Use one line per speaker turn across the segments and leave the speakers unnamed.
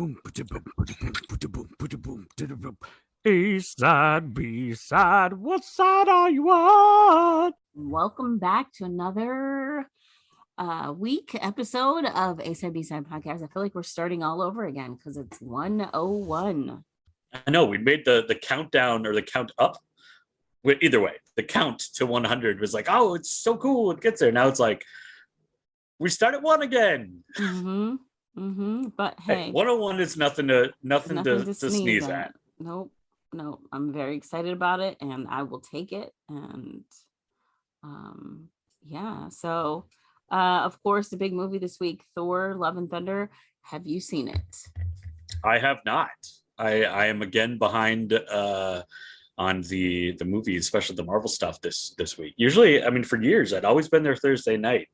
A side, B side, what side are you on?
Welcome back to another week episode of A Side B Side podcast. I feel like we're starting all over again because it's 101.
I know we made the countdown or the count up. Either way, the count to 100 was like, oh, it's so cool. It gets there. Now it's like, we start at one again.
But hey,
101 is nothing to sneeze at.
Nope. I'm very excited about it and I will take it. And so of course the big movie this week, Thor Love and Thunder. Have you seen it?
I have not. I am again behind on the movies, especially the Marvel stuff this week. Usually, I mean, for years I'd always been there Thursday night,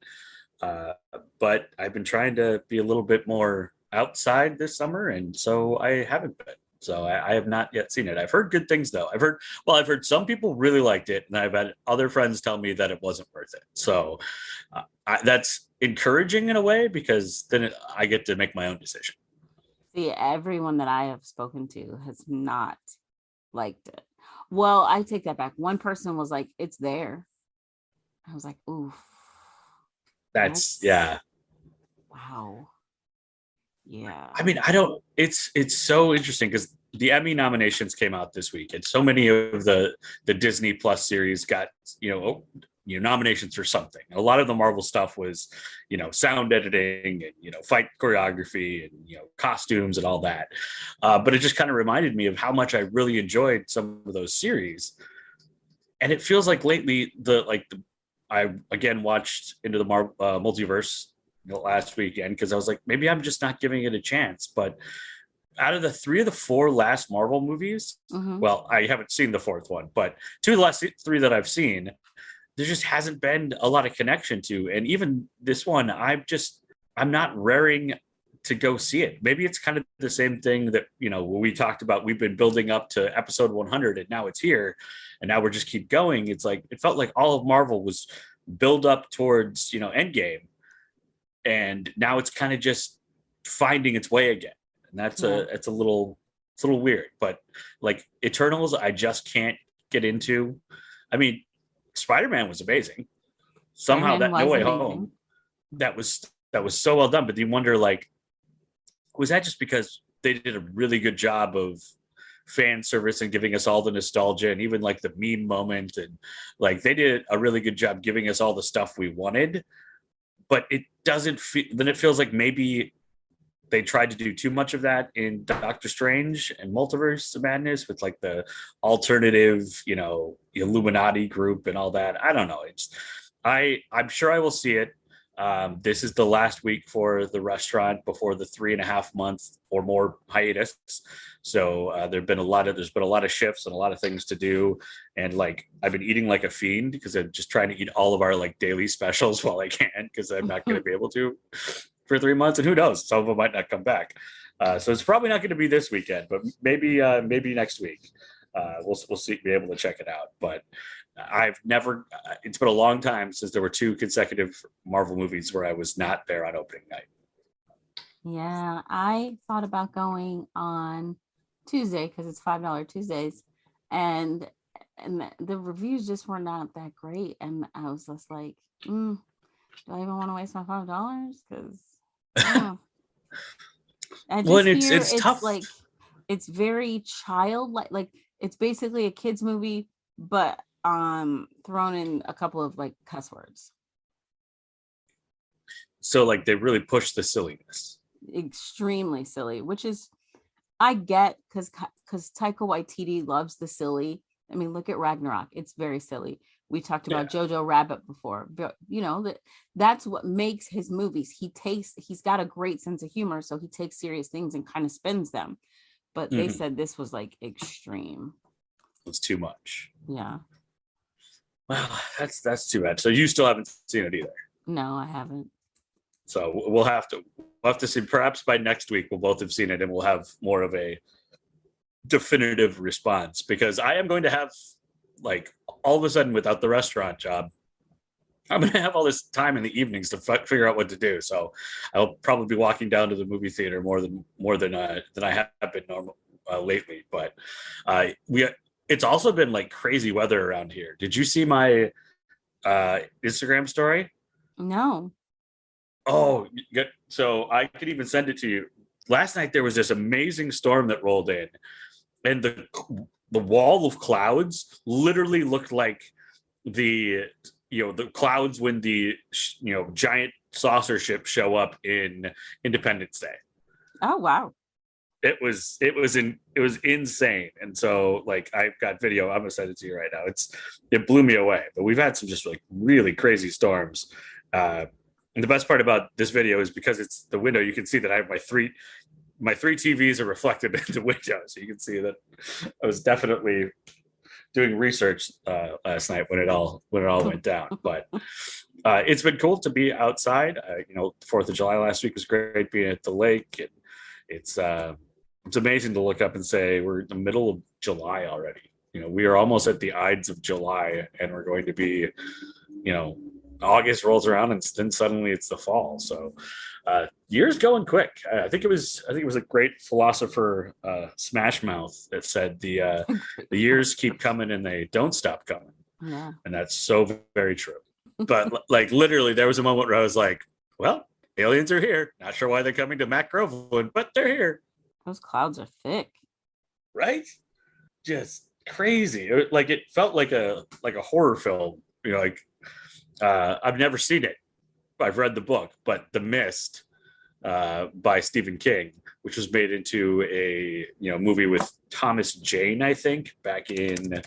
but I've been trying to be a little bit more outside this summer, and so I haven't been. So I have not yet seen it. I've heard good things though. I've heard some people really liked it, and I've had other friends tell me that it wasn't worth it. So that's encouraging in a way, because then I get to make my own decision.
See, everyone that I have spoken to has not liked it. Well, I take that back. One person was like, it's there. I was like, oof.
That's yeah.
Wow. Yeah.
I mean, it's so interesting because the Emmy nominations came out this week, and so many of the Disney Plus series got, nominations for something. A lot of the Marvel stuff was, sound editing and, fight choreography and, costumes and all that. But it just kind of reminded me of how much I really enjoyed some of those series. And it feels like lately I again watched Into the Multiverse last weekend because I was like, maybe I'm just not giving it a chance. But out of the 3 of the 4 last Marvel movies, well, I haven't seen the 4th one, but 2 of the last 3 that I've seen, there just hasn't been a lot of connection to. And even this one, I'm not raring to go see it. Maybe it's kind of the same thing that, when we talked about, we've been building up to episode 100 and now it's here and now we're just keep going. It's like, it felt like all of Marvel was build up towards, Endgame. And now it's kind of just finding its way again. And it's a little weird, but like Eternals, I just can't get into. I mean, Spider-Man was amazing. Somehow that No Way Home, that was so well done. But you wonder, like, was that just because they did a really good job of fan service and giving us all the nostalgia and even like the meme moment, and like they did a really good job giving us all the stuff we wanted, but it doesn't feel, then it feels like maybe they tried to do too much of that in Doctor Strange and Multiverse of Madness with like the alternative, Illuminati group and all that. I don't know. I'm sure I will see it. This is the last week for the restaurant before the 3.5 month or more hiatus. So there's been a lot of shifts and a lot of things to do. And like, I've been eating like a fiend because I'm just trying to eat all of our like daily specials while I can, because I'm not going to be able to for 3 months, and who knows, some of them might not come back. So it's probably not going to be this weekend, but maybe next week. We'll see, be able to check it out. But it's been a long time since there were 2 consecutive Marvel movies where I was not there on opening night.
Yeah, I thought about going on Tuesday because it's $5 Tuesdays, and the reviews just were not that great, and I was just like, do I even want to waste my $5? Because it's tough. Like, it's very childlike. Like, it's basically a kids movie, but thrown in a couple of like cuss words.
So like they really push the silliness.
Extremely silly, which is, I get, because Taika Waititi loves the silly. I mean, look at Ragnarok. It's very silly. We talked about Jojo Rabbit before, but that's what makes his movies. He's got a great sense of humor, so he takes serious things and kind of spins them. But they said this was like extreme.
It's too much.
Yeah.
Well, that's too bad. So you still haven't seen it either?
No, I haven't.
So we'll have to see. Perhaps by next week we'll both have seen it and we'll have more of a definitive response, because I am going to have, like, all of a sudden, without the restaurant job, I'm going to have all this time in the evenings to figure out what to do. So I'll probably be walking down to the movie theater more than I have been normal lately. But we it's also been like crazy weather around here. Did you see my Instagram story?
No.
Oh, so I could even send it to you. Last night there was this amazing storm that rolled in, and the wall of clouds literally looked like the clouds when the giant saucer ships show up in Independence Day.
Oh wow.
It was insane. And so like I've got video. I'm gonna send it to you right now. It blew me away. But we've had some just like really crazy storms. And the best part about this video is because it's the window, you can see that I have my three TVs are reflected in the window, so you can see that I was definitely doing research last night when it all went down. But it's been cool to be outside. 4th of July last week was great being at the lake, and it's amazing to look up and say we're in the middle of July already. We are almost at the Ides of July, and we're going to be, August rolls around, and then suddenly it's the fall. So year's going quick. I think it was a great philosopher, Smash Mouth, that said the years keep coming and they don't stop coming.
Yeah.
And that's so very true. But like literally, there was a moment where I was like, "Well, aliens are here. Not sure why they're coming to Mac Groveland, but they're here."
Those clouds are thick.
Right? Just crazy. It felt like a horror film. I've never seen it. I've read the book, but The Mist by Stephen King, which was made into a movie with Thomas Jane, I think, back in the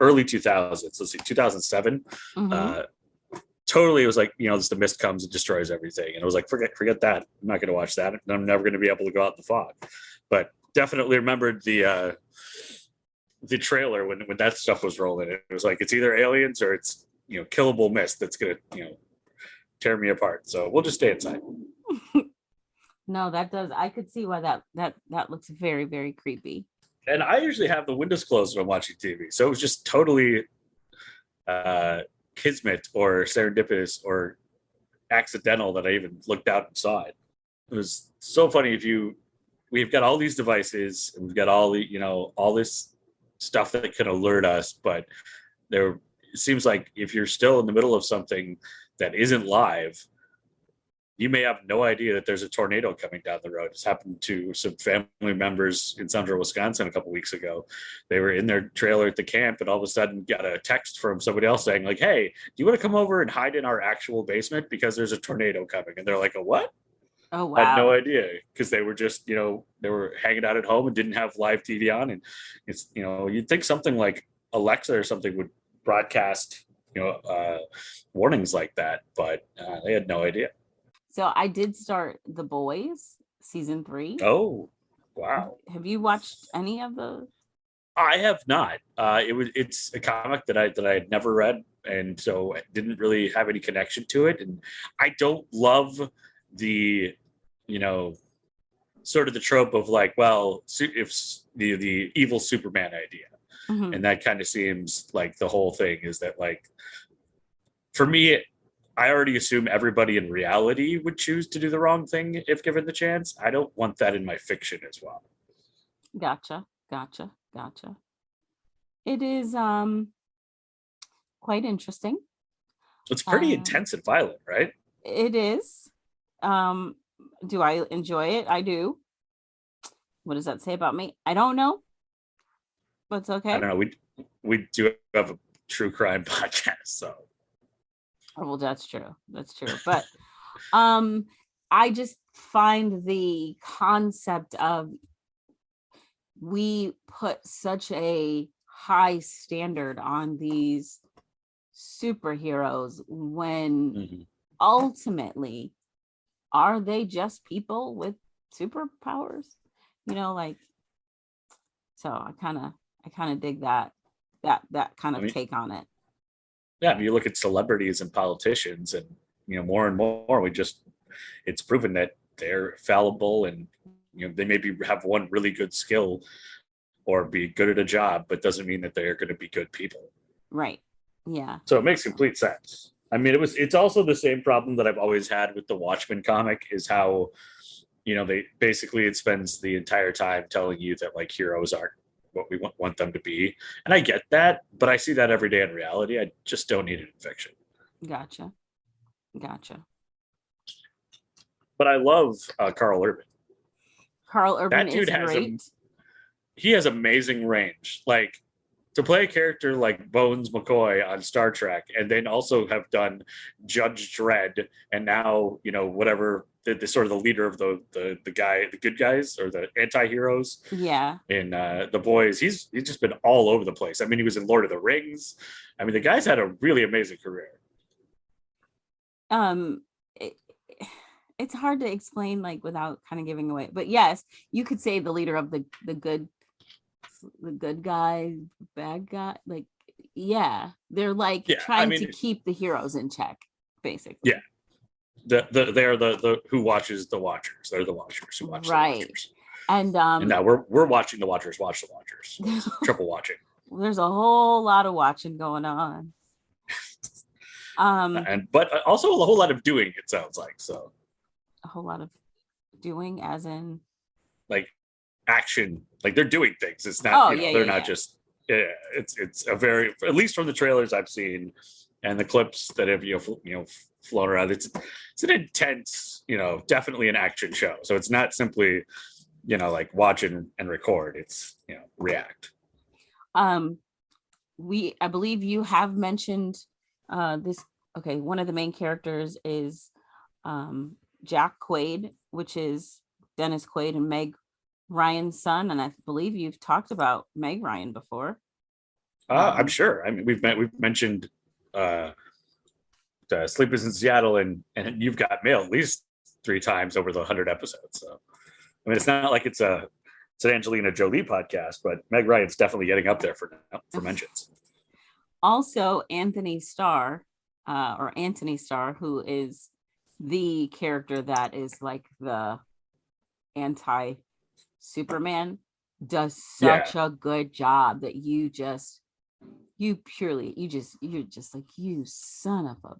early 2000s. Let's see, 2007.
Mm-hmm.
Totally, it was like the mist comes and destroys everything, and it was like forget that. I'm not going to watch that. I'm never going to be able to go out in the fog. But definitely remembered the trailer when that stuff was rolling. It was like it's either aliens or it's killable mist that's gonna tear me apart. So we'll just stay inside.
No, that does. I could see why that looks very, very creepy.
And I usually have the windows closed when I'm watching TV, so it was just totally kismet or serendipitous or accidental that I even looked out and saw it. It was so funny. We've got all these devices and we've got all this stuff that can alert us, but it seems like if you're still in the middle of something that isn't live, you may have no idea that there's a tornado coming down the road. It's happened to some family members in central Wisconsin a couple of weeks ago. They were in their trailer at the camp and all of a sudden got a text from somebody else saying like, "Hey, do you want to come over and hide in our actual basement because there's a tornado coming?" And they're like, "A what?"
Oh wow.
I had no idea because they were just, they were hanging out at home and didn't have live TV on. And it's, you'd think something like Alexa or something would broadcast, warnings like that, but they had no idea.
So I did start The Boys season 3.
Oh, wow.
Have you watched any of those?
I have not. It's a comic that I had never read, and so I didn't really have any connection to it. And I don't love the, sort of the trope of like, well, if the evil Superman idea.
Mm-hmm.
And that kind of seems like the whole thing is that, like, for me, I already assume everybody in reality would choose to do the wrong thing if given the chance. I don't want that in my fiction as well.
Gotcha. It is quite interesting.
It's pretty intense and violent, right?
It is. Do I enjoy it? I do. What does that say about me? I don't know. But it's okay.
I don't know. We do have a true crime podcast, so.
Oh, well, that's true. But I just find the concept of we put such a high standard on these superheroes when ultimately are they just people with superpowers? So I kind of dig that kind of take on it.
Yeah, I mean, you look at celebrities and politicians, and more and more, it's proven that they're fallible, and they maybe have one really good skill or be good at a job, but doesn't mean that they're going to be good people.
Right. Yeah.
So it makes complete sense. I mean, it's also the same problem that I've always had with the Watchmen comic is how, they basically it spends the entire time telling you that like heroes aren't what we want them to be. And I get that, but I see that every day in reality. I just don't need it in fiction.
Gotcha.
But I love Carl Urban.
Carl Urban
That dude
is great.
He has amazing range. Like to play a character like Bones McCoy on Star Trek, and then also have done Judge Dredd, and now whatever the sort of the leader of the good guys or the anti-heroes.
Yeah.
In The Boys, he's just been all over the place. I mean, he was in Lord of the Rings. I mean, the guy's had a really amazing career.
It's hard to explain like without kind of giving away, but yes, you could say the leader of the good guy, bad guy, like yeah, they're like trying to keep the heroes in check, basically.
Yeah, they're the who watches the Watchers. They're the Watchers who watch the Watchers.
And
now we're watching the Watchers watch the Watchers. So triple watching.
There's a whole lot of watching going on.
But also a whole lot of doing, it sounds like. So
a whole lot of doing as in
like action, like they're doing things. It's not they're not just it's a very, at least from the trailers I've seen and the clips that have flown around, it's an intense, definitely an action show. So it's not simply like watch and record, it's react.
I believe you have mentioned this. Okay, one of the main characters is Jack Quaid, which is Dennis Quaid and Meg Ryan's son, and I believe you've talked about Meg Ryan before.
I'm sure. I mean, we've mentioned Sleepers in Seattle and You've Got Mail at least 3 times over the 100 episodes. So, I mean, it's not like it's an Angelina Jolie podcast, but Meg Ryan's definitely getting up there for mentions.
Also, Anthony Starr, who is the character that is like the anti-Superman, does such a good job that you're just like, you son of a,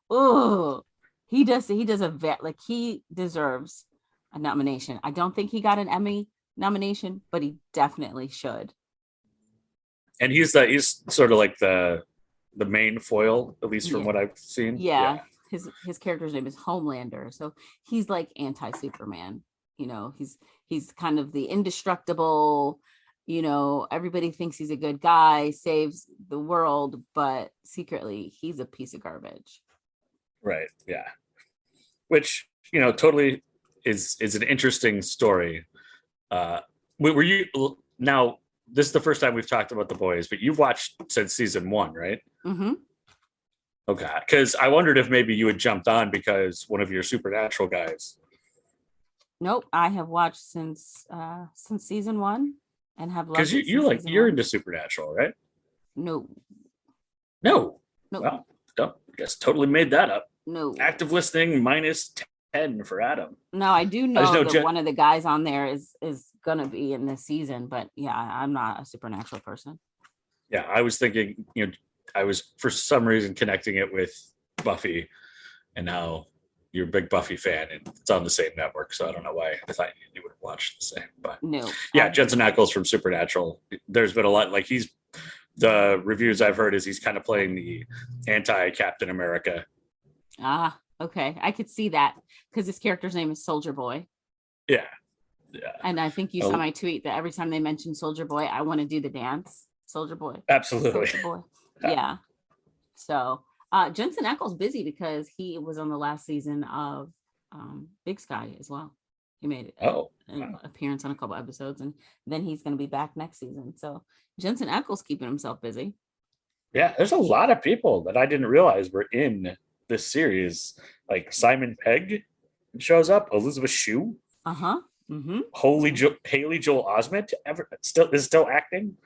oh, he does a vet, like he deserves a nomination. I don't think he got an Emmy nomination, but he definitely should.
And he's sort of like the main foil, at least from what I've seen.
Yeah. His character's name is Homelander, so he's like anti-Superman. He's kind of the indestructible. Everybody thinks he's a good guy, saves the world, but secretly he's a piece of garbage.
Right. Yeah. Which totally is an interesting story. Were you now? This is the first time we've talked about The Boys, but you've watched since season 1, right?
Mm-hmm.
Okay, because I wondered if maybe you had jumped on because one of your Supernatural guys.
Nope, I have watched since season 1 and have loved it.
Because you're into Supernatural, right?
No.
Well, guess totally made that up.
No.
Active listening minus 10 for Adam.
No, I do know that one of the guys on there is gonna be in this season, but yeah, I'm not a Supernatural person.
Yeah, I was thinking, I was for some reason connecting it with Buffy, and now you're a big Buffy fan, and it's on the same network, so I don't know why I thought you would have watched the same. But
no,
yeah, Jensen Ackles from Supernatural. There's been a lot, like the reviews I've heard is he's kind of playing the anti-Captain America.
Ah, okay, I could see that because his character's name is Soldier Boy.
Yeah.
And I think you saw my tweet that every time they mention Soldier Boy, I want to do the dance. Soldier Boy.
Absolutely.
Soldier Boy. Yeah. So Jensen Ackles busy because he was on the last season of Big Sky as well. He made an appearance on a couple episodes, and then he's going to be back next season. So Jensen Ackles keeping himself busy.
Yeah, there's a lot of people that I didn't realize were in this series. Like Simon Pegg shows up, Elizabeth Shue.
Mm-hmm.
Haley Joel Osment is still acting.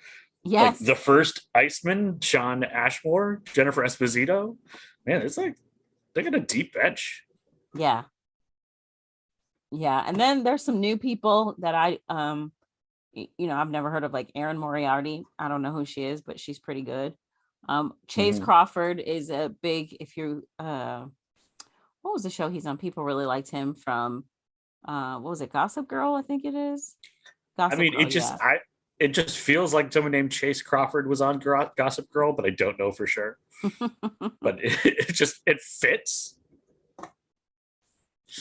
Yes.
Like the first Iceman, Sean Ashmore, Jennifer Esposito. Man, it's like they got a deep bench.
Yeah. And then there's some new people that I've never heard of, like Erin Moriarty. I don't know who she is, but she's pretty good. Chase Crawford is a big, if you what was the show he's on? People really liked him from what was it, Gossip Girl, I think it is.
I mean,
Girl,
it just feels like someone named Chase Crawford was on Gossip Girl, but I don't know for sure. But it fits.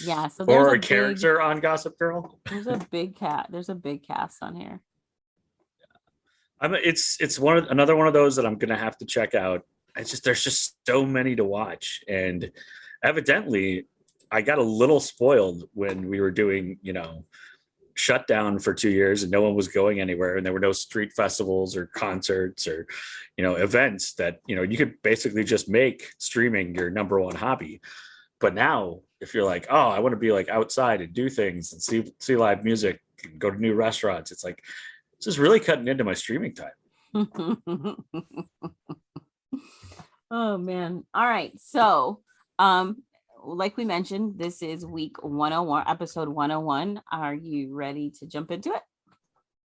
Yeah, so
there's a character on Gossip Girl.
There's a big cast on here.
It's another one of those that I'm gonna have to check out. There's just so many to watch, and evidently I got a little spoiled when we were doing, shutdown for 2 years and no one was going anywhere, and there were no street festivals or concerts or events that you could basically just make streaming your number one hobby. But now if you're like, oh, I want to be like outside and do things and see live music and go to new restaurants, it's like, this is really cutting into my streaming time.
Oh man. All right, so like we mentioned, this is week 101, episode 101. Are you ready to jump into it?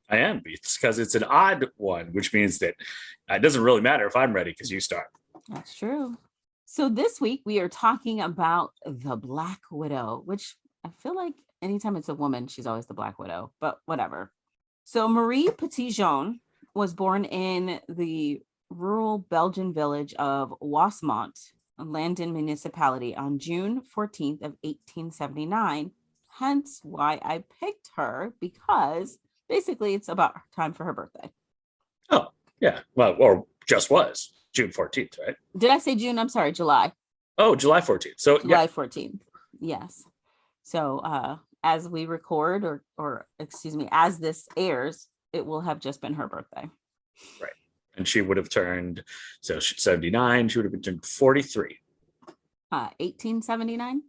I am, because it's an odd one, which means that it doesn't really matter if I'm ready because you start.
That's true. So this week we are talking about the Black Widow, which I feel like anytime it's a woman, she's always the Black Widow, but whatever. So Marie Petitjean was born in the rural Belgian village of Wasmont, Landon municipality, on June 14th of 1879. Hence why I picked her, because basically it's about time for her birthday.
Oh, yeah. Well, or just was June 14th, right?
Did I say June? I'm sorry, July.
Oh, July 14th. So
July 14th. Yes. So as we record, or excuse me, as this airs, it will have just been her birthday.
Right. And she would have turned, so she's 79, she would have been turned 43.
1879?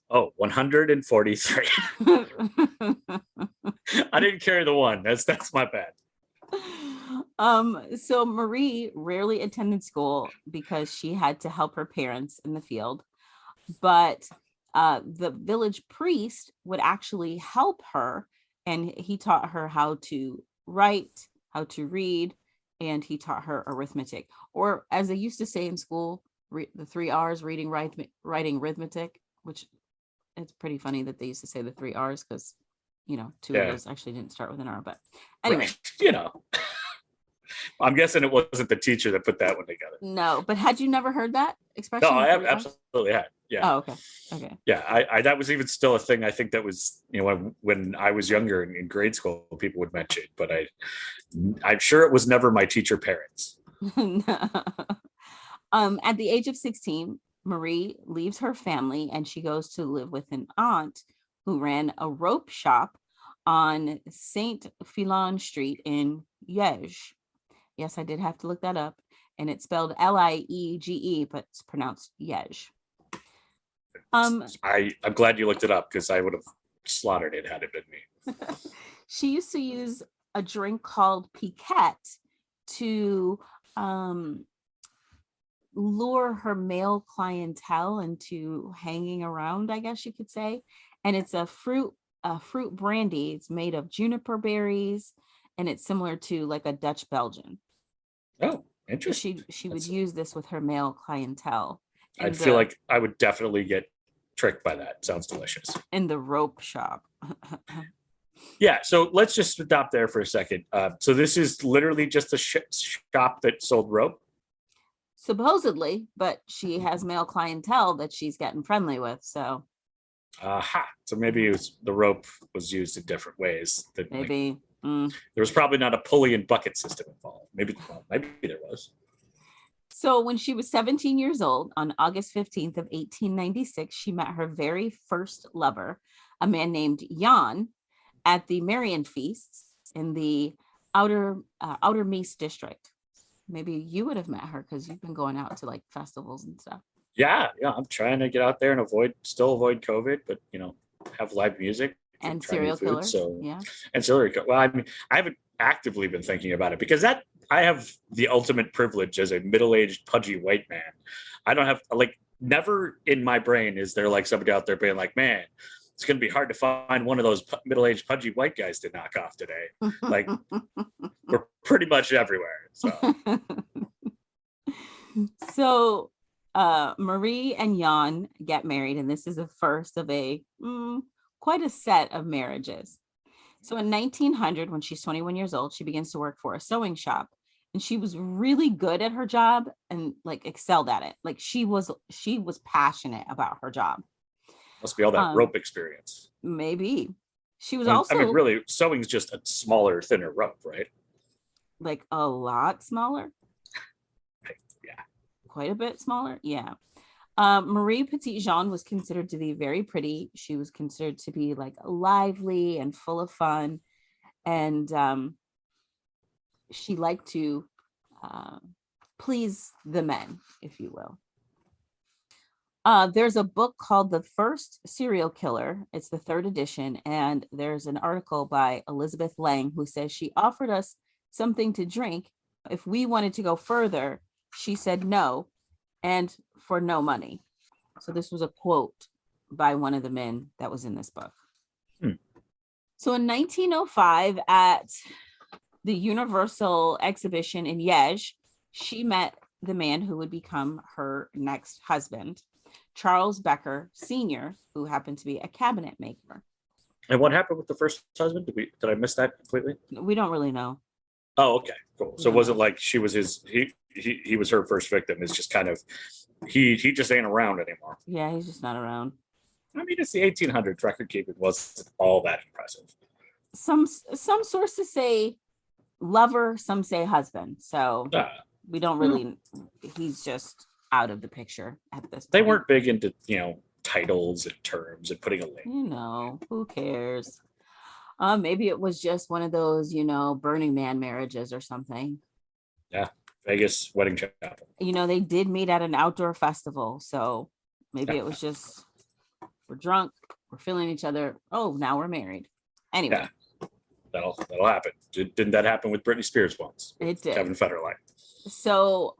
Oh, 143. I didn't carry the one. That's my bad.
So Marie rarely attended school because she had to help her parents in the field. But the village priest would actually help her, and he taught her how to write, how to read, and he taught her arithmetic, or as they used to say in school, the 3 R's: reading, writing, arithmetic, which it's pretty funny that they used to say the 3 R's because, two of those actually didn't start with an R. But anyway,
I'm guessing it wasn't the teacher that put that one together.
No, but had you never heard that expression?
No, I absolutely had. Yeah.
Oh, okay.
Yeah, I that was even still a thing. I think that was, when I was younger in grade school, people would mention it, but I'm sure it was never my teacher parents.
At the age of 16, Marie leaves her family and she goes to live with an aunt who ran a rope shop on Saint Filon Street in Liège. Yes, I did have to look that up, and it's spelled Liege, but it's pronounced Liège.
I'm glad you looked it up, because I would have slaughtered it had it been me.
She used to use a drink called piquette to lure her male clientele into hanging around, I guess you could say. And it's a fruit brandy. It's made of juniper berries, and it's similar to like a Dutch Belgian.
Oh, interesting.
She would use this with her male clientele.
I feel like I would definitely get tricked by that. Sounds delicious.
In the rope shop.
Yeah, so let's just stop there for a second. So this is literally just a shop that sold rope?
Supposedly, but she has male clientele that she's getting friendly with, so.
Aha. So maybe the rope was used in different ways.
Maybe.
There was probably not a pulley and bucket system involved. Maybe there was.
So when she was 17 years old, on August 15th of 1896, she met her very first lover, a man named Jan, at the Marian feasts in the Outer Meese district. Maybe you would have met her because you've been going out to like festivals and stuff.
Yeah. I'm trying to get out there and avoid COVID, but have live music
and serial killers.
So
yeah,
and serial killers. Well, I mean, I haven't actively been thinking about it because I have the ultimate privilege as a middle-aged pudgy white man. I don't have never in my brain is there like somebody out there being like, man, it's going to be hard to find one of those middle-aged pudgy white guys to knock off today. Like we're pretty much everywhere. So
So Marie and Jan get married, and this is the first of quite a set of marriages. So in 1900, when she's 21 years old, she begins to work for a sewing shop, and she was really good at her job and like excelled at it. Like she was passionate about her job.
Must be all that rope experience.
Maybe. She was
I mean, really, sewing is just a smaller, thinner rope, right?
Like a lot smaller.
Yeah.
Quite a bit smaller. Yeah. Marie Petit-Jean was considered to be very pretty. She was considered to be like lively and full of fun. And she liked to please the men, if you will. There's a book called The First Serial Killer. It's the 3rd edition. And there's an article by Elizabeth Lang who says she offered us something to drink. If we wanted to go further, she said no, and for no money. So this was a quote by one of the men that was in this book. So in 1905 at the Universal Exhibition in Liège, she met the man who would become her next husband, Charles Becker Sr., who happened to be a cabinet maker.
And what happened with the first husband? Did I miss that completely?
We don't really know.
Oh, okay, cool. So it wasn't like she was he was her first victim. It's just kind of he just ain't around anymore.
Yeah, he's just not around.
I mean, it's the 1800s. Record keeping wasn't all that impressive.
Some sources say lover, some say husband. So we don't really. He's just out of the picture at this point.
They weren't big into titles and terms and putting a label.
Who cares? Maybe it was just one of those, Burning Man marriages or something.
Yeah, Vegas wedding chapel.
They did meet at an outdoor festival, so maybe it was just we're drunk, we're feeling each other. Oh, now we're married. Anyway,
that'll happen. Didn't that happen with Britney Spears once?
It did.
Kevin Federline.
So,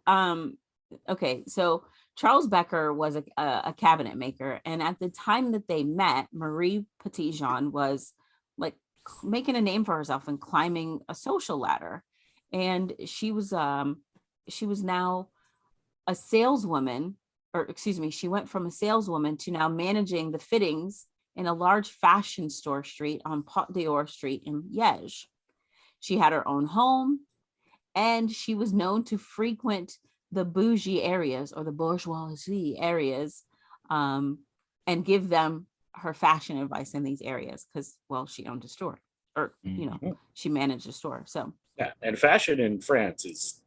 okay, so Charles Becker was a cabinet maker, and at the time that they met, Marie Petit-Jean was like making a name for herself and climbing a social ladder, and she was now a saleswoman, or excuse me, she went from a saleswoman to now managing the fittings in a large fashion store street on Pont d'Or Street in Liège. She had her own home, and she was known to frequent the bougie areas or the bourgeoisie areas and give them her fashion advice in these areas because, well, she owned a store or, she managed a store. So,
yeah. And fashion in France is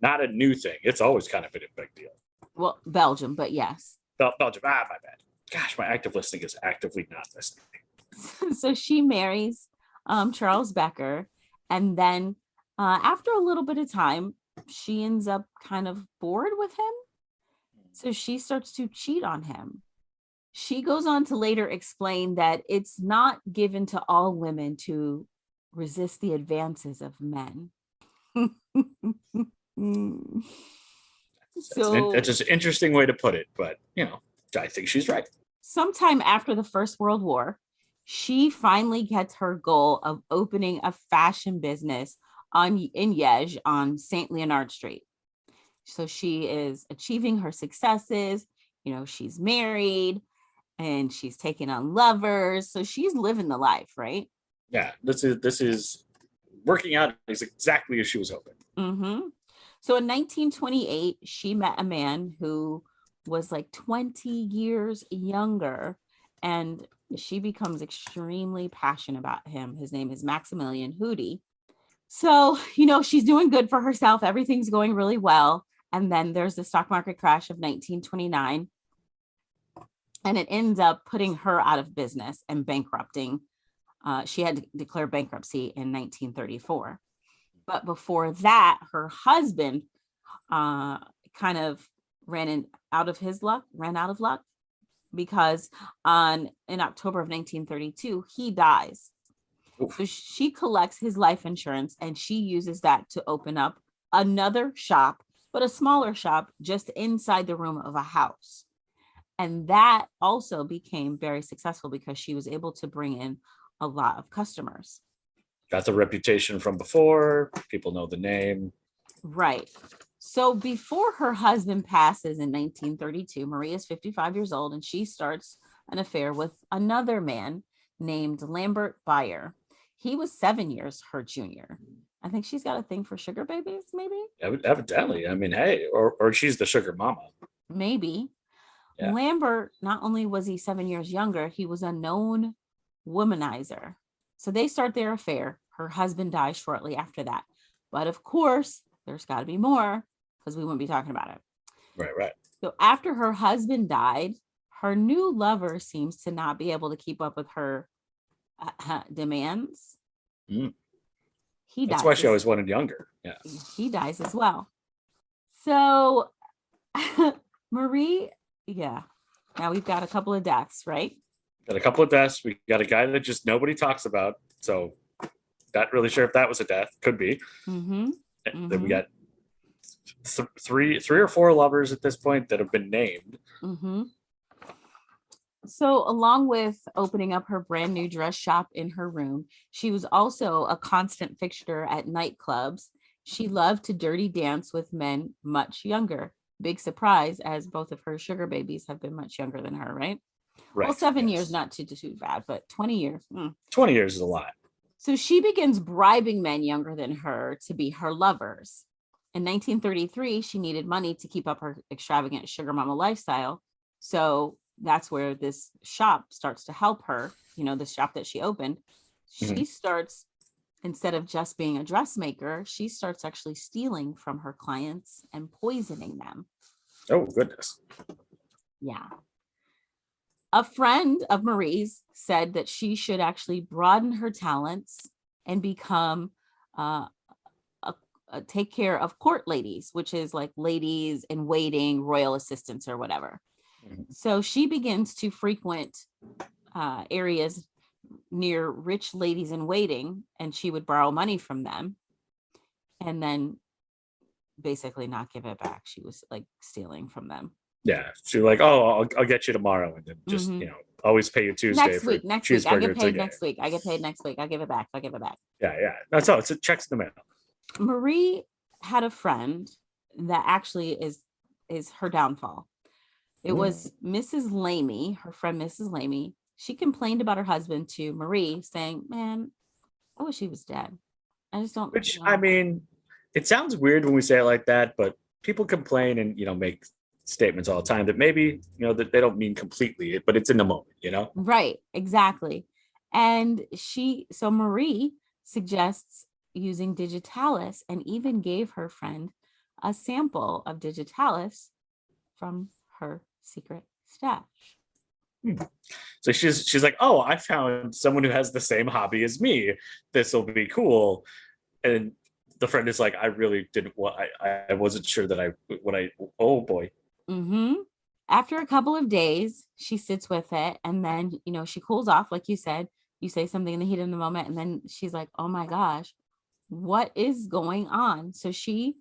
not a new thing. It's always kind of been a big deal.
Well, Belgium, but yes.
Belgium. My bad. Gosh, my active listening is actively not listening.
So she marries Charles Becker. And then after a little bit of time, she ends up kind of bored with him. So she starts to cheat on him. She goes on to later explain that it's not given to all women to resist the advances of men. So
that's just an interesting way to put it, but I think she's right.
Sometime after the First World War, she finally gets her goal of opening a fashion business in Liège on Saint Leonard Street. So she is achieving her successes. She's married and she's taking on lovers. So she's living the life, right?
Yeah, this is working out is exactly as she was hoping.
Mm-hmm. So in 1928, she met a man who was like 20 years younger, and she becomes extremely passionate about him. His name is Maximilian Hudi. So, she's doing good for herself. Everything's going really well. And then there's the stock market crash of 1929. And it ends up putting her out of business and bankrupting. She had to declare bankruptcy in 1934. But before that, her husband kind of ran out of luck because in October of 1932, he dies. Oof. So she collects his life insurance and she uses that to open up another shop, but a smaller shop just inside the room of a house. And that also became very successful because she was able to bring in a lot of customers.
Got the reputation from before. People know the name.
Right. So before her husband passes in 1932, Marie is 55 years old and she starts an affair with another man named Lambert Beyer. He was 7 years her junior. I think she's got a thing for sugar babies, maybe?
Evidently. I mean, hey, or she's the sugar mama.
Maybe.
Yeah.
Lambert, not only was he 7 years younger, he was a known womanizer. So they start their affair. Her husband dies shortly after that. But of course, there's got to be more because we wouldn't be talking about it.
Right.
So after her husband died, her new lover seems to not be able to keep up with her demands.
Mm.
He
That's
dies.
why she always wanted younger. Yeah.
He dies as well. So Marie, yeah. Now we've got a couple of deaths, right?
Got a couple of deaths. We got a guy that just nobody talks about. So not really sure if that was a death. Could be.
Mm-hmm.
Then we got three or four lovers at this point that have been named.
Mm-hmm. So along with opening up her brand new dress shop in her room, she was also a constant fixture at nightclubs. She loved to dirty dance with men much younger. Big surprise, as both of her sugar babies have been much younger than her, right? Well, 7 years, not too bad, but 20 years.
20 years is a lot.
So she begins bribing men younger than her to be her lovers. In 1933, she needed money to keep up her extravagant sugar mama lifestyle. So that's where this shop starts to help her, the shop that she opened. She starts, instead of just being a dressmaker, she starts actually stealing from her clients and poisoning them.
Oh, goodness.
Yeah. A friend of Marie's said that she should actually broaden her talents and become take care of court ladies, which is like ladies in waiting, royal assistants or whatever. So she begins to frequent areas near rich ladies in waiting, and she would borrow money from them and then basically not give it back. She was like stealing from them.
Yeah, she's like, oh, I'll get you tomorrow, and then just always pay you Tuesday
next week. Next week, I get paid next week. I get paid next week. I'll give it back.
Yeah. That's all. It's a checks in the mail.
Marie had a friend that actually is her downfall. It was Mrs. Lamy, her friend Mrs. Lamy. She complained about her husband to Marie, saying, "Man, I wish he was dead. I just don't."
Which I mean, it sounds weird when we say it like that, but people complain and make statements all the time that maybe that they don't mean completely, but it's in the moment,
Right, exactly. And Marie suggests using digitalis and even gave her friend a sample of digitalis from her secret stash.
So she's like, oh, I found someone who has the same hobby as me. This will be cool. And the friend is like, I really didn't want. I wasn't sure that oh boy.
After a couple of days, she sits with it, and then she cools off, like you said. You say something in the heat of the moment, and then she's like, "Oh my gosh, what is going on?" So she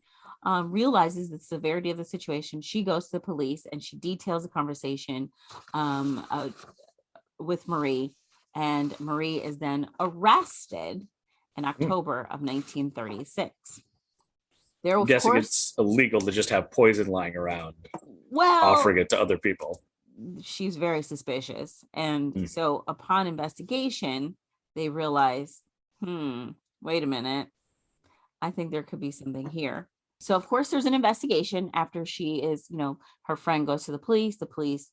realizes the severity of the situation. She goes to the police and she details the conversation with Marie, and Marie is then arrested in October of 1936.
I'm guessing it's illegal to just have poison lying around, offering it to other people.
She's very suspicious. And so upon investigation, they realize, wait a minute. I think there could be something here. So of course there's an investigation after she is, her friend goes to the police. The police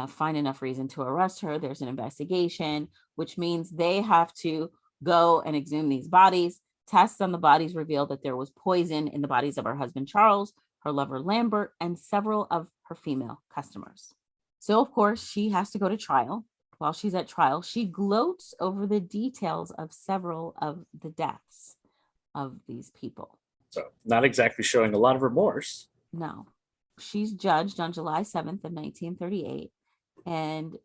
find enough reason to arrest her. There's an investigation, which means they have to go and exhume these bodies. Tests on the bodies revealed that there was poison in the bodies of her husband, Charles, her lover, Lambert, and several of her female customers. So, of course, she has to go to trial. While she's at trial, she gloats over the details of several of the deaths of these people.
So, not exactly showing a lot of remorse.
No. She's judged on July 7th of 1938, and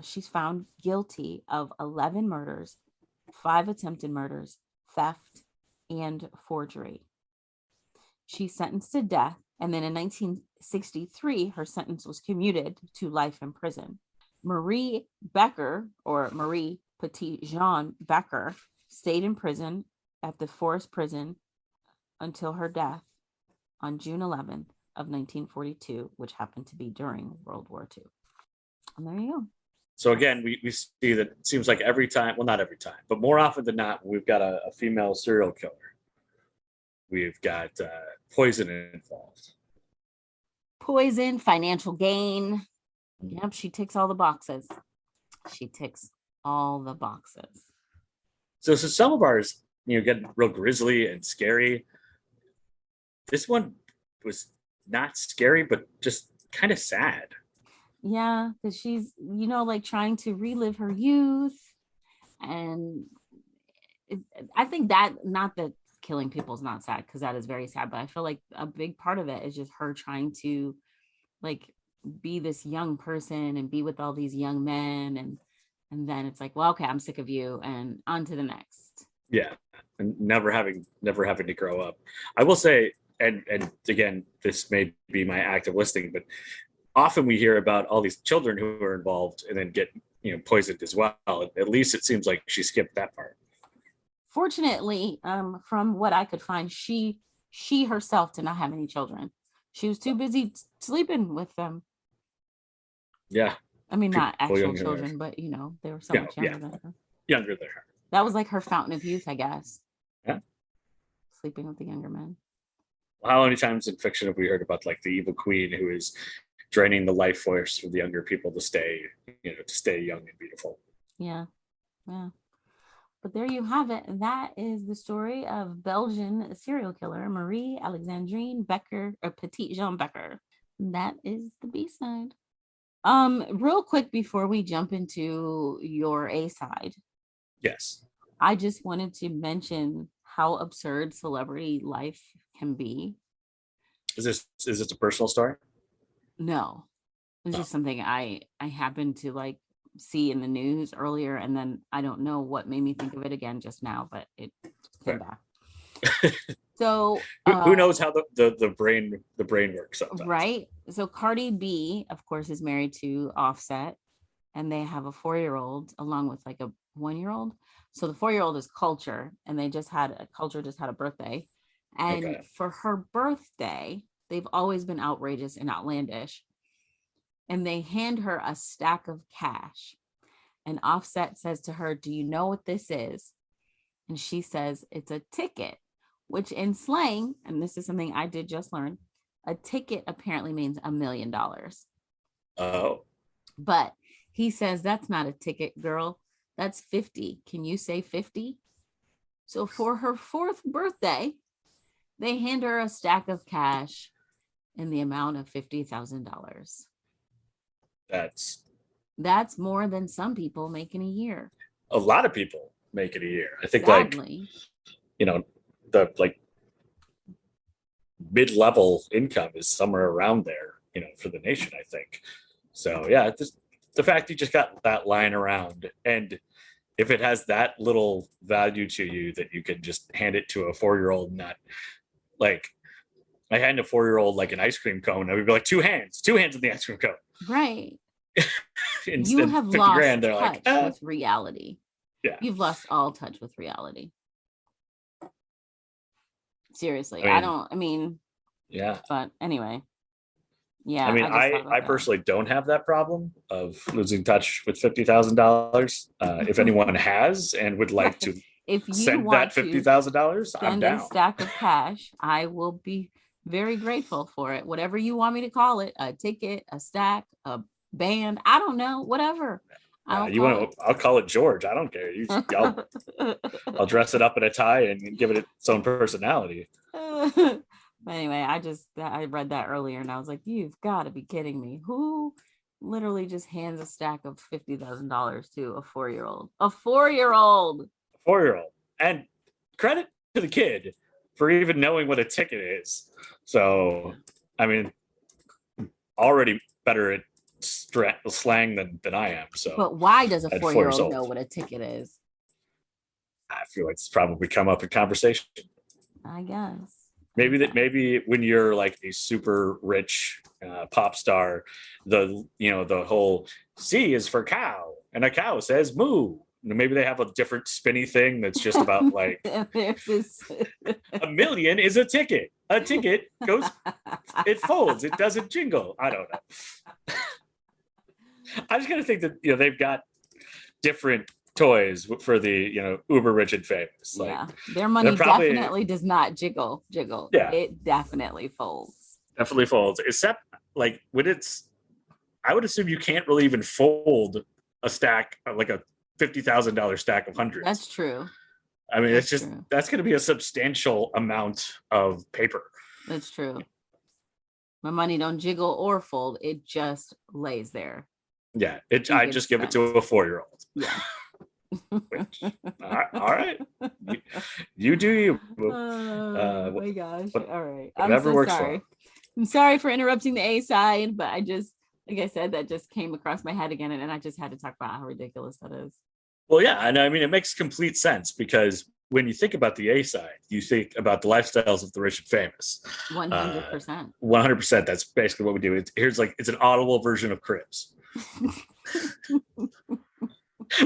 she's found guilty of 11 murders, 5 attempted murders, theft, and forgery. She's sentenced to death, and then in 1963, her sentence was commuted to life in prison. Marie Becker, or Marie Petit-Jean Becker, stayed in prison at the Forest Prison until her death on June 11th of 1942, which happened to be during World War II. And there you go.
So again, we see that it seems like every time, well, not every time, but more often than not, we've got a female serial killer. We've got poison involved.
Poison, financial gain. Yep, she ticks all the boxes. She ticks all the boxes.
So some of ours, get real grisly and scary. This one was not scary, but just kind of sad.
Yeah, because she's, like trying to relive her youth. And I think that, not that killing people is not sad, because that is very sad, but I feel like a big part of it is just her trying to like be this young person and be with all these young men, and then it's like, well, okay, I'm sick of you, and on to the next.
Yeah, and never having to grow up. I will say, and again, this may be my active listening, but often we hear about all these children who are involved and then get poisoned as well. At least it seems like she skipped that part.
Fortunately, from what I could find, she herself did not have any children. She was too busy sleeping with them.
Yeah.
I mean, not actual children, but they were so much younger than her.
Younger than her.
That was like her fountain of youth, I guess.
Yeah.
Sleeping with the younger men.
Well, how many times in fiction have we heard about like the evil queen who is draining the life force for the younger people to stay young and beautiful?
Yeah. But there you have it. That is the story of Belgian serial killer Marie Alexandrine Becker, or Petite Jean Becker. That is the B-side. Real quick before we jump into your A-side.
Yes.
I just wanted to mention how absurd celebrity life can be.
Is this a personal story?
No. It's just something I happened to like see in the news earlier, and then I don't know what made me think of it again just now, but it came back. So
who knows how the brain works sometimes.
Right. So Cardi B, of course, is married to Offset, and they have a 4-year-old along with like a 1-year-old. So the 4-year-old is Culture, and Culture just had a birthday. And for her birthday, they've always been outrageous and outlandish. And they hand her a stack of cash. And Offset says to her, "Do you know what this is?" And she says, "It's a ticket," which in slang, and this is something I did just learn, a ticket apparently means $1 million.
Oh.
But he says, "That's not a ticket, girl. That's 50. Can you say 50? So for her 4th birthday, they hand her a stack of cash in the amount of $50,000. That's more than some people make in a year.
A lot of people make it a year. I think
Sadly.
The like mid-level income is somewhere around there, for the nation, I think. So yeah, the fact you just got that lying around, and if it has that little value to you that you can just hand it to a 4-year-old, not like I hand a 4-year-old like an ice cream cone, I would be like, two hands in the ice cream cone.
Right.
You
have lost grand, touch with reality.
Yeah.
You've lost all touch with reality. Seriously. Yeah. But anyway. Yeah.
I personally don't have that problem of losing touch with $50,000. If anyone has and would like to
if you
send
want
that $50,000, I'm down.
A stack of cash, I will be very grateful for it. Whatever you want me to call it, a ticket, a stack, a band, I don't know, whatever.
I'll call it George. I don't care. I'll dress it up in a tie and give it its own personality.
But anyway, I read that earlier and I was like, you've got to be kidding me. Who literally just hands a stack of $50,000 to a 4-year-old? A 4-year-old.
And credit to the kid for even knowing what a ticket is. So, already better at slang than I am. So,
but why does a 4-year-old know what a ticket is?
I feel like it's probably come up in conversation.
I guess.
Maybe when you're like a super rich pop star, the whole C is for cow and a cow says moo. Maybe they have a different spinny thing that's just about like
There's this.
a million is a ticket. A ticket goes, it folds, it doesn't jingle. I don't know. I just gotta think that they've got different toys for the uber rich and famous. Like,
Yeah, their money
probably,
definitely does not jiggle.
Yeah,
it definitely folds.
Definitely folds. Except like when I would assume you can't really even fold a stack, like a $50,000 stack of hundreds.
That's true.
I mean, that's going to be a substantial amount of paper.
That's true. My money don't jiggle or fold. It just lays there.
Yeah. I just give it to a 4-year-old.
Yeah.
All right. You do you.
Oh my gosh. All right.
Whatever
I'm so
works
sorry.
for.
I'm sorry for interrupting the A side, but I just, like I said, that just came across my head again, and I just had to talk about how ridiculous that is.
Well, yeah, and I mean, it makes complete sense because when you think about the A side, you think about the lifestyles of the rich and famous.
100%.
100%. That's basically what we do. It's an audible version of Cribs.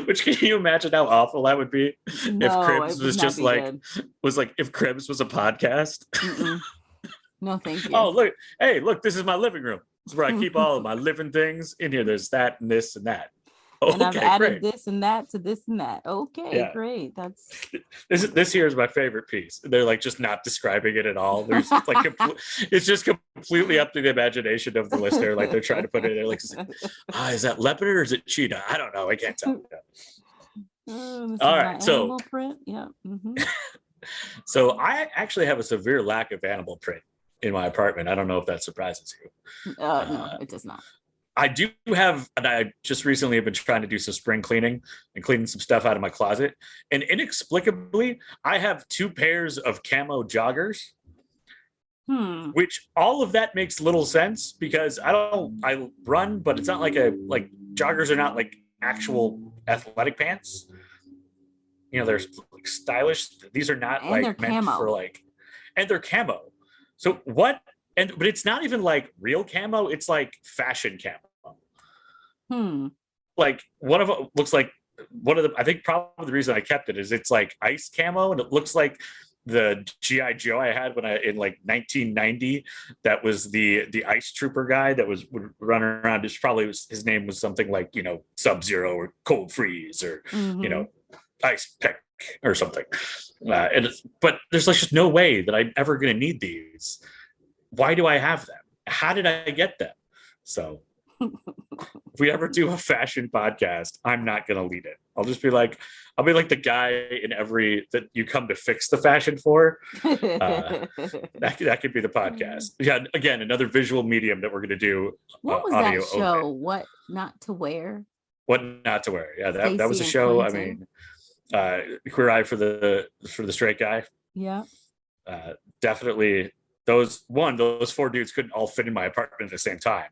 Which, can you imagine how awful that would be if Cribs was just like if Cribs was a podcast?
No, thank you.
Oh, look, this is my living room. This is where I keep all of my living things in here. There's that and this and that.
Okay, and I've added this and that to this and that. Okay, yeah. Great. That's
this here is my favorite piece. They're like just not describing it at all. There's like it's just completely up to the imagination of the listener. Like they're trying to put it there. Like, is that leopard or is it cheetah? I don't know. I can't tell. All right, so
print. Yeah.
So I actually have a severe lack of animal print in my apartment. I don't know if that surprises you.
No, it does not.
I do have, and I just recently have been trying to do some spring cleaning and cleaning some stuff out of my closet. And inexplicably, I have 2 pairs of camo joggers, which all of that makes little sense because I run, but it's not like joggers are not like actual athletic pants. They're like stylish. These are not like meant camo. For like, and they're camo. So what? But it's not even like real camo. It's like fashion camo. Like one of them looks like I think probably the reason I kept it is it's like ice camo, and it looks like the GI Joe I had in like 1990. That was the ice trooper guy that would run around. His name was something like Sub-Zero or Cold Freeze or Ice Pick or something. But there's like just no way that I'm ever going to need these. Why do I have them? How did I get them? So if we ever do a fashion podcast, I'm not going to lead it. I'll be like the guy in every that you come to fix the fashion for. That could be the podcast. Yeah. Again, another visual medium that we're going to do.
What was that show? Only. What not to wear?
What not to wear? Yeah, that was a show. Clinton. I mean, Queer Eye for the straight guy.
Yeah.
Definitely. Those 4 dudes couldn't all fit in my apartment at the same time.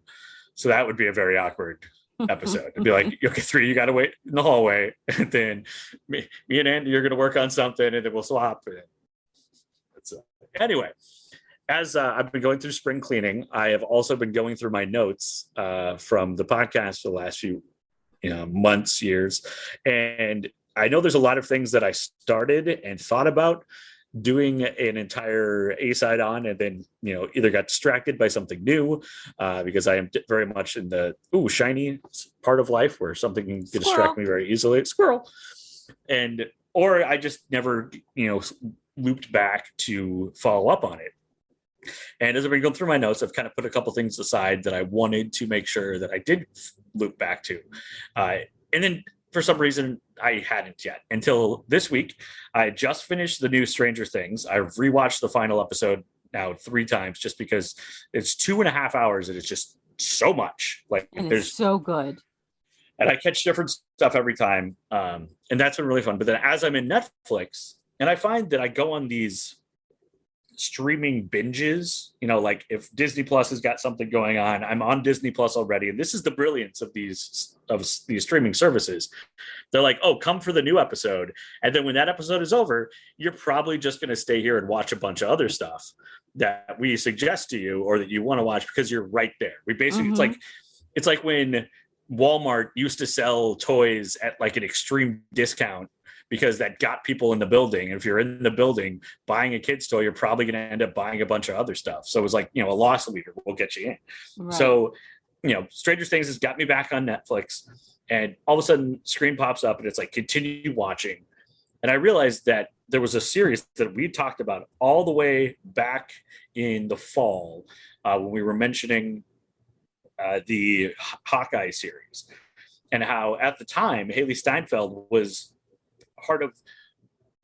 So that would be a very awkward episode. It'd be like, okay, 3, you got to wait in the hallway. And then me and Andy, you're going to work on something and then we'll swap. Anyway, as I've been going through spring cleaning, I have also been going through my notes from the podcast for the last few months, years. And I know there's a lot of things that I started and thought about doing an entire A-side on, and then either got distracted by something new because I am very much in the shiny part of life where something can distract me very easily. Squirrel. Or I just never looped back to follow up on it. And as I've been going through my notes, I've kind of put a couple things aside that I wanted to make sure that I did loop back to, and then for some reason, I hadn't yet until this week. I just finished the new Stranger Things. I've rewatched the final episode now 3 times just because it's 2.5 hours and it's just so much.
It's so good.
And I catch different stuff every time. And that's been really fun. But then as I'm in Netflix, and I find that I go on these streaming binges, like if Disney Plus has got something going on, I'm on Disney Plus already. And this is the brilliance of these streaming services. They're like, oh, come for the new episode. And then when that episode is over, you're probably just going to stay here and watch a bunch of other stuff that we suggest to you or that you want to watch because you're right there. We basically, it's like when Walmart used to sell toys at like an extreme discount because that got people in the building. And if you're in the building buying a kid's toy, you're probably going to end up buying a bunch of other stuff. So it was like, a loss leader will get you in.
Right.
So, Stranger Things has got me back on Netflix, and all of a sudden screen pops up and it's like, continue watching. And I realized that there was a series that we talked about all the way back in the fall when we were mentioning the Hawkeye series, and how at the time Haley Steinfeld was part of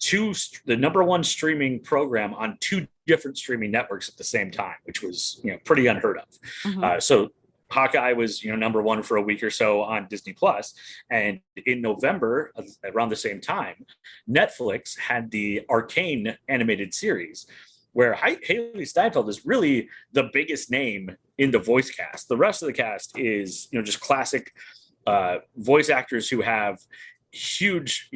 the number one streaming program on two different streaming networks at the same time, which was pretty unheard of. So Hawkeye was number one for a week or so on Disney Plus, and in November around the same time, Netflix had the Arcane animated series, where Haley Steinfeld is really the biggest name in the voice cast. The rest of the cast is just classic voice actors who have huge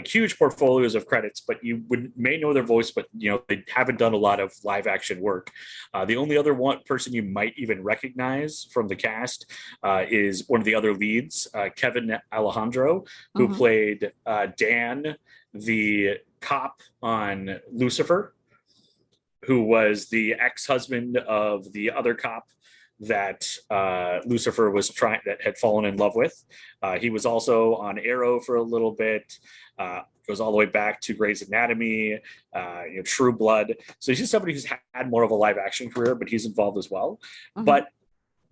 huge portfolios of credits, but you may know their voice, but they haven't done a lot of live action work. The only other person you might even recognize from the cast is one of the other leads, Kevin Alejandro, who played Dan, the cop on Lucifer, who was the ex-husband of the other cop that Lucifer that had fallen in love with. He was also on Arrow for a little bit. Goes all the way back to Grey's Anatomy, True Blood. So he's just somebody who's had more of a live action career, but he's involved as well. But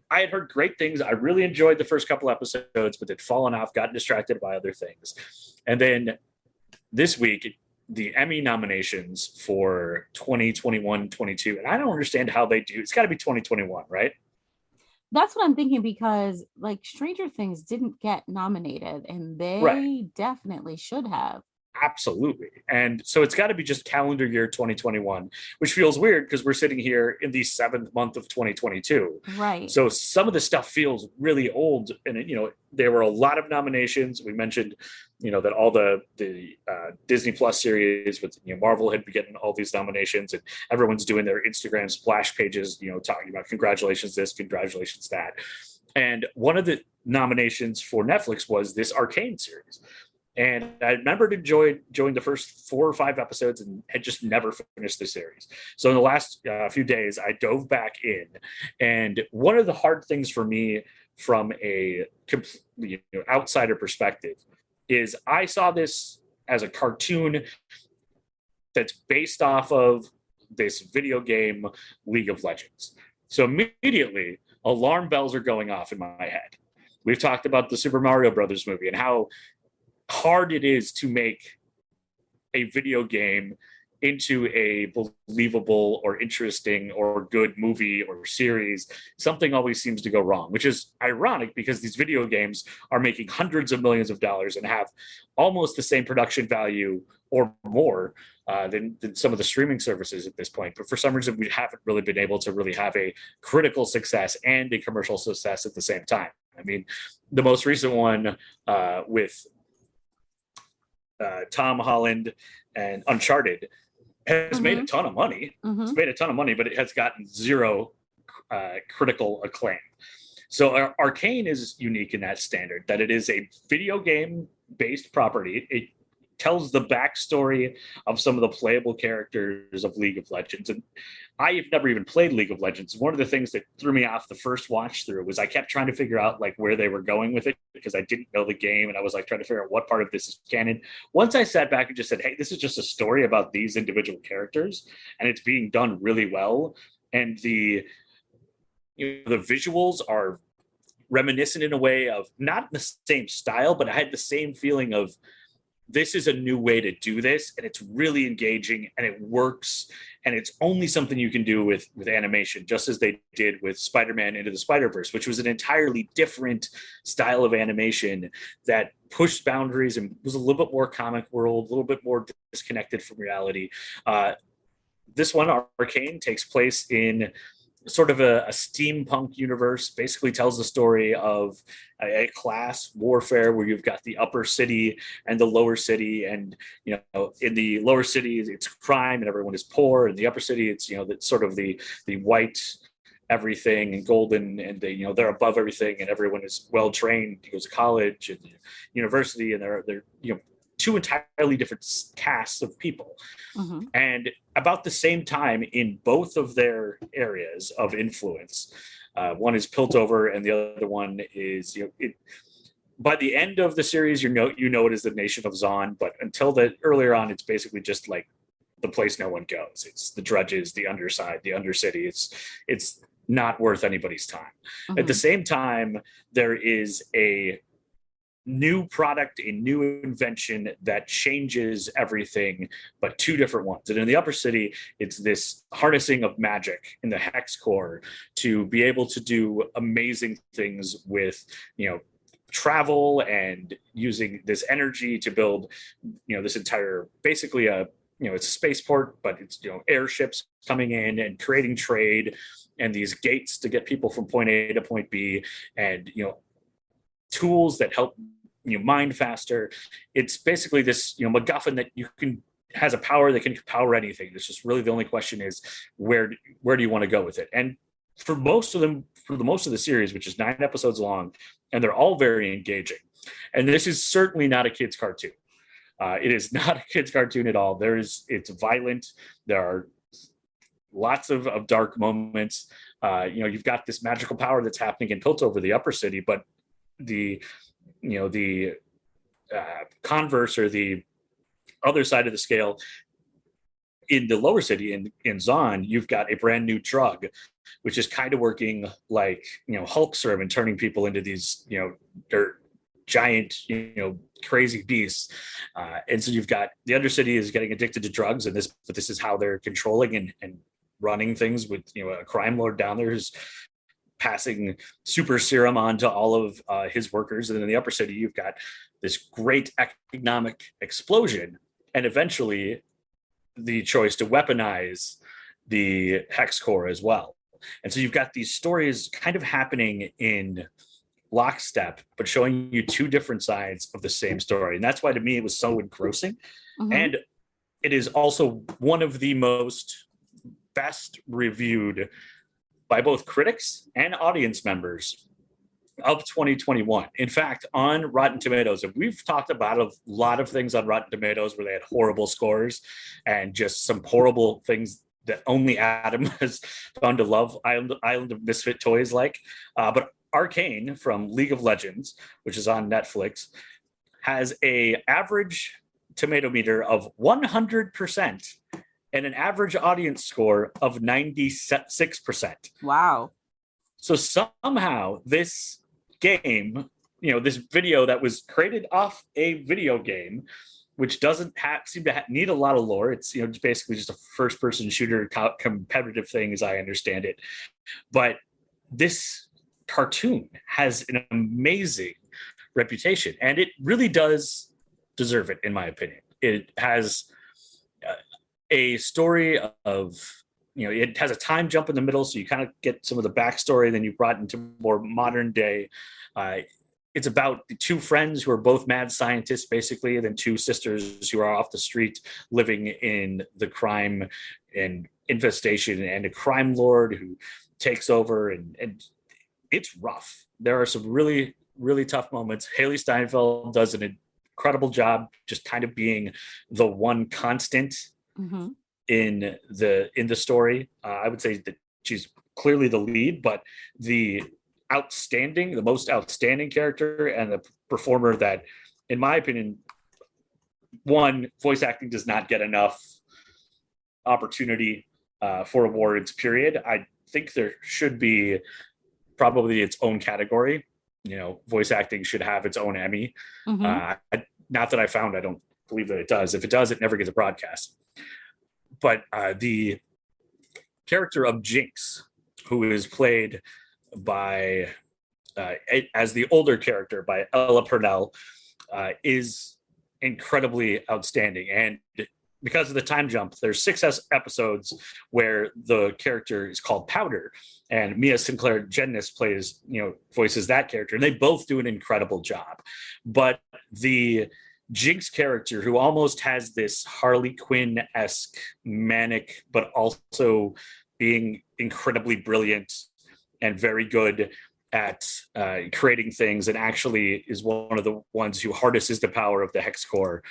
I had heard great things. I really enjoyed the first couple episodes, but they'd fallen off, gotten distracted by other things. And then this week, the Emmy nominations for 2021-22, and I don't understand how they do. It's got to be 2021, right?
That's what I'm thinking, because like Stranger Things didn't get nominated, and they definitely should have.
Absolutely. And so it's got to be just calendar year 2021, which feels weird because we're sitting here in the 7th month of 2022.
Right.
So some of the stuff feels really old. And, there were a lot of nominations. We mentioned, that all the Disney Plus series with, Marvel had been getting all these nominations, and everyone's doing their Instagram splash pages, talking about congratulations this, congratulations that. And one of the nominations for Netflix was this Arcane series. And I remembered enjoying the first 4 or 5 episodes and had just never finished the series. So in the last few days, I dove back in. And one of the hard things for me from a outsider perspective is I saw this as a cartoon that's based off of this video game, League of Legends. So immediately, alarm bells are going off in my head. We've talked about the Super Mario Brothers movie and how hard it is to make a video game into a believable or interesting or good movie or series. Something always seems to go wrong, which is ironic because these video games are making hundreds of millions of dollars and have almost the same production value or more than some of the streaming services at this point. But for some reason, we haven't really been able to really have a critical success and a commercial success at the same time. I mean, the most recent one with Tom Holland and Uncharted has made a ton of money. It's made a ton of money, but it has gotten zero critical acclaim. So Arcane is unique in that standard, that it is a video game based property. It tells the backstory of some of the playable characters of League of Legends. And I have never even played League of Legends. One of the things that threw me off the first watch through was I kept trying to figure out like where they were going with it because I didn't know the game. And I was like trying to figure out what part of this is canon. Once I sat back and just said, hey, this is just a story about these individual characters and it's being done really well. And the visuals are reminiscent in a way of not the same style, but I had the same feeling of this is a new way to do this, and it's really engaging, and it works, and it's only something you can do with animation, just as they did with Spider-Man Into the Spider-Verse, which was an entirely different style of animation that pushed boundaries and was a little bit more comic world, a little bit more disconnected from reality. This one, Arcane, takes place in sort of a steampunk universe, basically tells the story of a class warfare where you've got the upper city and the lower city. And, in the lower city, it's crime and everyone is poor. In the upper city, it's, that's sort of the white everything and golden, and they, they're above everything, and everyone is well trained. He goes to college and university, and they're two entirely different casts of people.
Mm-hmm.
And about the same time in both of their areas of influence, one is Piltover and the other one is, by the end of the series, it is the nation of Zon, but until earlier on, it's basically just like the place no one goes. It's the drudges, the underside, the undercity. It's not worth anybody's time.
Mm-hmm.
At the same time, there is a new product, a new invention that changes everything, but two different ones. And in the upper city, it's this harnessing of magic in the hex core to be able to do amazing things with, travel and using this energy to build, this entire, basically it's a spaceport, but it's, airships coming in and creating trade and these gates to get people from point A to point B, and, tools that help mine faster. It's basically this, MacGuffin that has a power that can power anything. It's just really the only question is where do you want to go with it? And for most of the series, which is 9 episodes long, and they're all very engaging. And this is certainly not a kid's cartoon. It is not a kid's cartoon at all. It's violent. There are lots of dark moments. You've got this magical power that's happening in Piltover, the upper city, but the converse, or the other side of the scale, in the lower city in Zon, you've got a brand new drug, which is kind of working like, Hulk serum and turning people into these, giant, crazy beasts. And so you've got the undercity is getting addicted to drugs, but this is how they're controlling and running things with, a crime lord down there who's passing super serum on to all of his workers. And in the upper city, you've got this great economic explosion, and eventually the choice to weaponize the hex core as well. And so you've got these stories kind of happening in lockstep, but showing you two different sides of the same story. And that's why, to me, it was so engrossing.
Mm-hmm.
And it is also one of the best reviewed by both critics and audience members of 2021. In fact, on Rotten Tomatoes, and we've talked about a lot of things on Rotten Tomatoes where they had horrible scores and just some horrible things that only Adam has found to love Island of Misfit Toys like. But Arcane from League of Legends, which is on Netflix, has a average tomato meter of 100% and an average audience score of 96%.
Wow.
So somehow this game, this video that was created off a video game, which doesn't seem to need a lot of lore. It's, it's basically just a first-person shooter competitive thing, as I understand it. But this cartoon has an amazing reputation, and it really does deserve it, in my opinion. It has a story of, it has a time jump in the middle, so you kind of get some of the backstory, then you brought into more modern day. It's about the two friends who are both mad scientists, basically, and then two sisters who are off the street living in the crime and infestation, and a crime lord who takes over, and it's rough. There are some really, really tough moments. Haley Steinfeld does an incredible job just kind of being the one constant
mm-hmm.
in the story. I would say that she's clearly the lead, but the most outstanding character and the performer that, in my opinion, voice acting does not get enough opportunity for awards, period. I think there should be probably its own category. Voice acting should have its own Emmy.
Mm-hmm.
Not that I don't believe that it does. If it does, it never gets a broadcast. But the character of Jinx, who is played by as the older character by Ella Purnell, is incredibly outstanding. And because of the time jump, there's 6 episodes where the character is called Powder, and Mia Sinclair Jenness voices that character, and they both do an incredible job. But the Jinx character, who almost has this Harley Quinn-esque manic, but also being incredibly brilliant and very good at creating things, and actually is one of the ones who harnesses the power of the hex core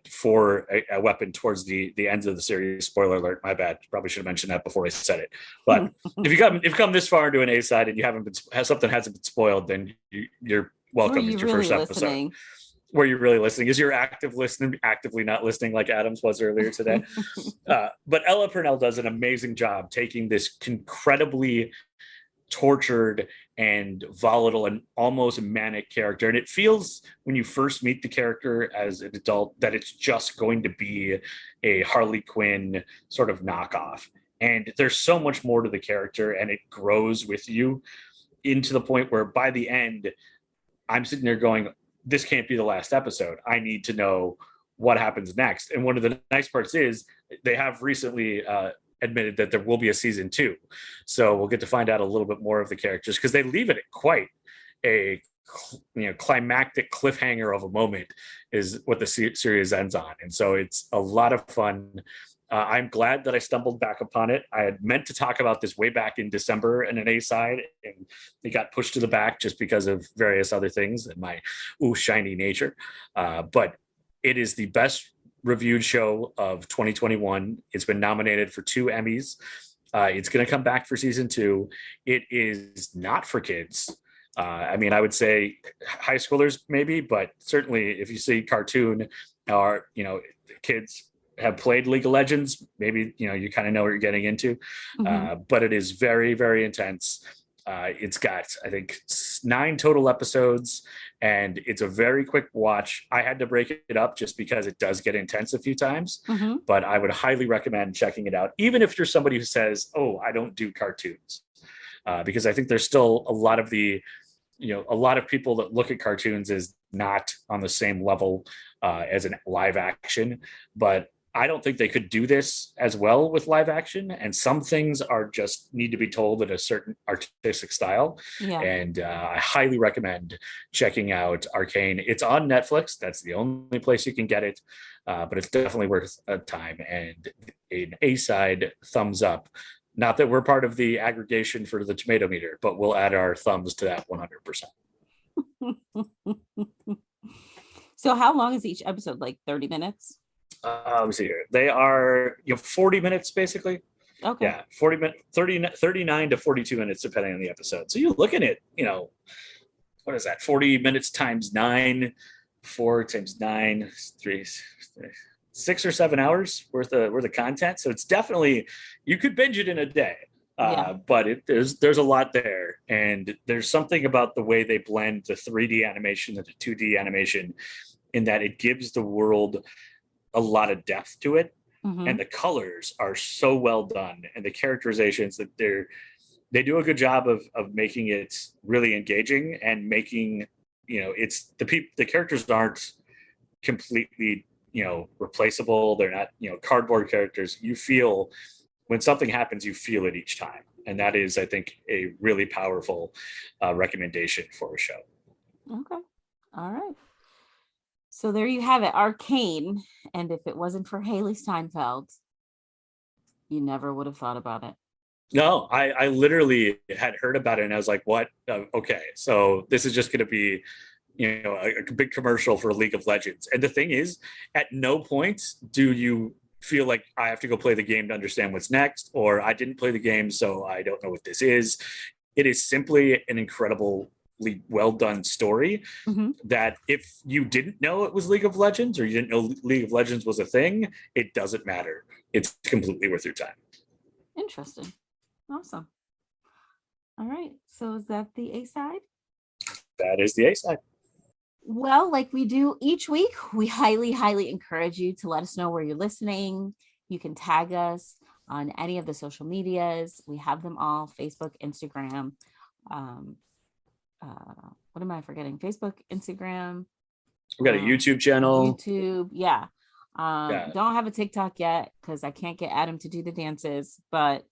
for a weapon towards the ends of the series. Spoiler alert, my bad. Probably should have mentioned that before I said it. But if you come this far into an A side and you haven't been, something hasn't been spoiled, then you're welcome. It's your
really
first
listening?
episode. Were you really listening? Is your active listening actively not listening like Adams was earlier today? But Ella Purnell does an amazing job taking this incredibly tortured and volatile and almost manic character, and it feels when you first meet the character as an adult that it's just going to be a Harley Quinn sort of knockoff, and there's so much more to the character, and it grows with you into the point where by the end I'm sitting there going, this can't be the last episode. I need to know what happens next. And one of the nice parts is they have recently admitted that there will be a season 2. So we'll get to find out a little bit more of the characters, because they leave it at quite a climactic cliffhanger of a moment is what the series ends on. And so it's a lot of fun. I'm glad that I stumbled back upon it. I had meant to talk about this way back in December in an A side, and it got pushed to the back just because of various other things and my shiny nature. But it is the best reviewed show of 2021. It's been nominated for 2 Emmys. It's going to come back for season 2. It is not for kids. I mean, I would say high schoolers maybe, but certainly if you see cartoon or, kids have played League of Legends, maybe, you kind of know what you're getting into. But it is very, very intense. It's got, I think, 9 total episodes, and it's a very quick watch. I had to break it up just because it does get intense a few times, but I would highly recommend checking it out, even if you're somebody who says, oh, I don't do cartoons, because I think there's still a lot of a lot of people that look at cartoons as not on the same level as an live action, but I don't think they could do this as well with live action. And some things are just need to be told in a certain artistic style.
Yeah.
And I highly recommend checking out Arcane. It's on Netflix. That's the only place you can get it. But it's definitely worth a time, and an A side thumbs up. Not that we're part of the aggregation for the tomato meter, but we'll add our thumbs to that 100%.
So how long is each episode? Like 30 minutes?
Let me see here. They are 40 minutes basically.
Okay.
Yeah, 40 minutes, 39 to 42 minutes depending on the episode. So you're looking at, what is that? 40 minutes times 9, 4 times 9, 3, 6 or 7 hours worth of content. So it's definitely, you could binge it in a day. But there's a lot there, and there's something about the way they blend the 3D animation and the 2D animation in that it gives the world a lot of depth to it, and the colors are so well done, and the characterizations that they do a good job of making it really engaging, and making it's the characters aren't completely replaceable. They're not cardboard characters. You feel when something happens, you feel it each time, and that is, I think, a really powerful recommendation for a show.
Okay, all right. So there you have it, Arcane. And if it wasn't for Haley Steinfeld, you never would have thought about it.
No, I literally had heard about it, and I was like, what? Okay, so this is just going to be, a big commercial for League of Legends. And the thing is, at no point do you feel like I have to go play the game to understand what's next, or I didn't play the game, so I don't know what this is. It is simply an incredible well done story that if you didn't know it was League of Legends, or you didn't know League of Legends was a thing, it doesn't matter. It's completely worth your time.
Interesting. Awesome. All right. So is that the A side?
That is the A side.
Well, like we do each week, we highly, highly encourage you to let us know where you're listening. You can tag us on any of the social medias. We have them all: Facebook, Instagram, what am I forgetting? Facebook, Instagram.
We got a YouTube channel.
YouTube, yeah. Don't have a TikTok yet because I can't get Adam to do the dances, but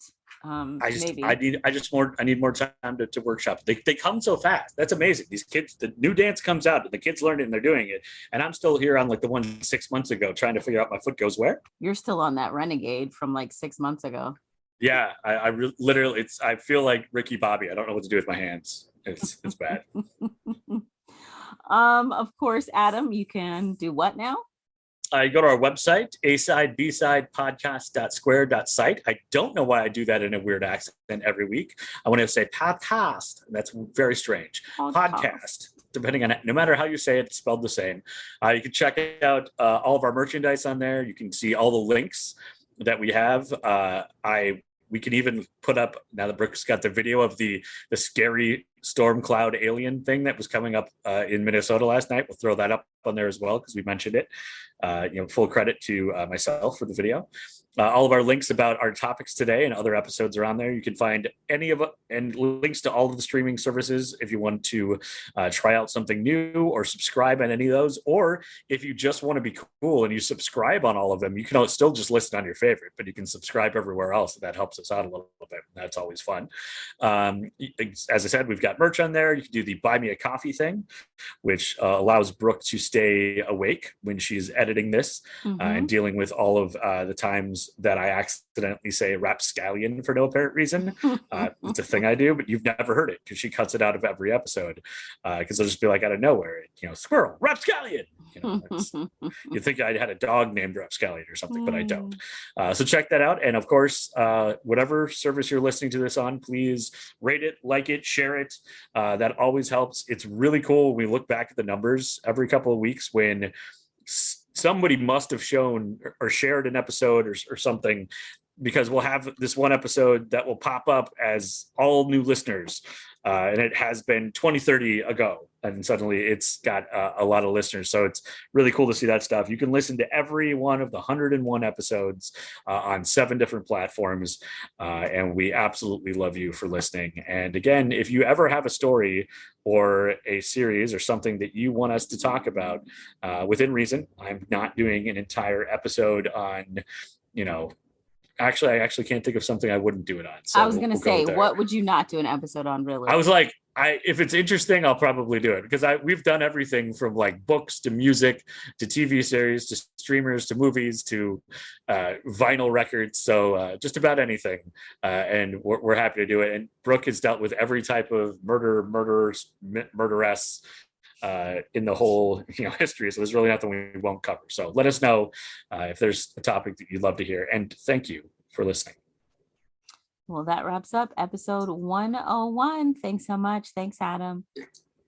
maybe.
I need more time to workshop. They come so fast. That's amazing. These kids, the new dance comes out and the kids learn it and they're doing it. And I'm still here on like the one 6 months ago trying to figure out my foot goes where.
You're still on that Renegade from like 6 months ago.
Yeah, literally, I feel like Ricky Bobby. I don't know what to do with my hands. It's bad.
Of course, Adam, you can do what now?
You go to our website, A-side, B-side, podcast.square.site. I don't know why I do that in a weird accent every week. I want to say podcast. That's very strange. Podcast, depending on it, no matter how you say it, it's spelled the same. You can check out all of our merchandise on there. You can see all the links that we have. We can even put up, now that Brooke's got the video of the scary storm cloud alien thing that was coming up in Minnesota last night. We'll throw that up on there as well because we mentioned it. Full credit to myself for the video. All of our links about our topics today and other episodes are on there. You can find any of it and links to all of the streaming services if you want to try out something new or subscribe on any of those. Or if you just want to be cool and you subscribe on all of them, you can still just listen on your favorite, but you can subscribe everywhere else. That helps us out a little bit. That's always fun. As I said, we've got merch on there. You can do the buy me a coffee thing, which allows Brooke to stay awake when she's editing this and dealing with all of the times that I accidentally say rapscallion for no apparent reason. It's a thing I do, but you've never heard it because she cuts it out of every episode because it'll just be like out of nowhere, squirrel, rapscallion. You'd think I had a dog named rapscallion or something, but I don't. So check that out. And of course, whatever service you're listening to this on, please rate it, like it, share it. That always helps. It's really cool. We look back at the numbers every couple of weeks when somebody must have shown or shared an episode or something, because we'll have this one episode that will pop up as all new listeners. And it has been 20-30 ago. And suddenly it's got a lot of listeners. So it's really cool to see that stuff. You can listen to every one of the 101 episodes on 7 different platforms. And we absolutely love you for listening. And again, if you ever have a story or a series or something that you want us to talk about, within reason, I'm not doing an entire episode on, Actually, I actually can't think of something I wouldn't do it on. So
I was going to say, what would you not do an episode on, really?
I was like, if it's interesting, I'll probably do it because we've done everything from like books to music to TV series to streamers to movies to vinyl records. So just about anything. And we're happy to do it. And Brooke has dealt with every type of murderess in the whole history. So there's really nothing we won't cover. So let us know if there's a topic that you'd love to hear. And thank you for listening.
Well, that wraps up episode 101. Thanks so much. Thanks, Adam.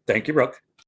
Thank you, Brooke.